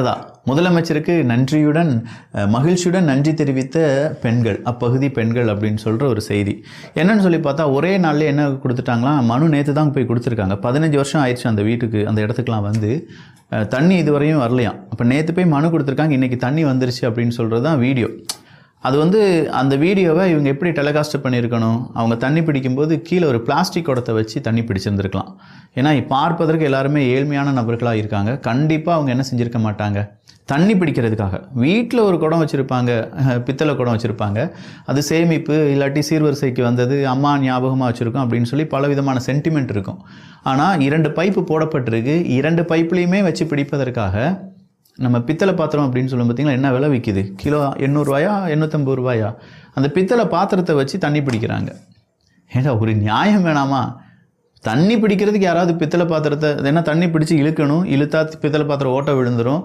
தான் முதலமைச்சருக்கு நன்றியுடன் மகிழ்ச்சியுடன் நன்றி தெரிவித்த பெண்கள், அப்பகுதி பெண்கள் அப்படின்னு சொல்கிற ஒரு செய்தி. என்னன்னு சொல்லி பார்த்தா ஒரே நாள்லேயே என்ன கொடுத்துட்டாங்களாம், மனு நேற்று தான் போய் கொடுத்துருக்காங்க. 15 வருஷம் ஆயிடுச்சு அந்த வீட்டுக்கு, அந்த இடத்துக்குலாம் வந்து தண்ணி இதுவரையும் வரலையாம். அப்போ நேற்று போய் மனு கொடுத்துருக்காங்க, இன்றைக்கி தண்ணி வந்துருச்சு அப்படின்னு சொல்கிறது தான் வீடியோ. அது வந்து அந்த வீடியோவை இவங்க எப்படி டெலிகாஸ்ட் பண்ணியிருக்கணும், அவங்க தண்ணி பிடிக்கும்போது கீழே ஒரு பிளாஸ்டிக் குடத்தை வச்சு தண்ணி பிடிச்சிருந்துருக்கலாம். ஏன்னா பார்ப்பதற்கு எல்லாருமே ஏழ்மையான நபர்களாக இருக்காங்க. கண்டிப்பாக அவங்க என்ன செஞ்சுருக்க மாட்டாங்க, தண்ணி பிடிக்கிறதுக்காக வீட்டில் ஒரு குடம் வச்சுருப்பாங்க, பித்தளை குடம் வச்சுருப்பாங்க. அது சேமிப்பு இல்லாட்டி சீர்வரிசைக்கு வந்தது, அம்மா ஞாபகமாக வச்சுருக்கோம் அப்படின்னு சொல்லி பல விதமான சென்டிமெண்ட் இருக்கும். ஆனால் 2 பைப்பு போடப்பட்டிருக்கு, 2 பைப்புலேயுமே வச்சு பிடிப்பதற்காக நம்ம பித்தளை பாத்திரம் அப்படின்னு சொல்லும் பார்த்தீங்களா, என்ன விலை விற்கிது, கிலோ 800 ரூபாயா 850 ரூபாயா, அந்த பித்தளை பாத்திரத்தை வச்சு தண்ணி பிடிக்கிறாங்க. ஏன்னா ஒரு நியாயம் வேணாமா? தண்ணி பிடிக்கிறதுக்கு யாராவது பித்தளை பாத்திரத்தை என்ன தண்ணி பிடிச்சி இழுக்கணும், இழுத்தா பித்தளை பாத்திரம் ஓட்ட விழுந்துடும்.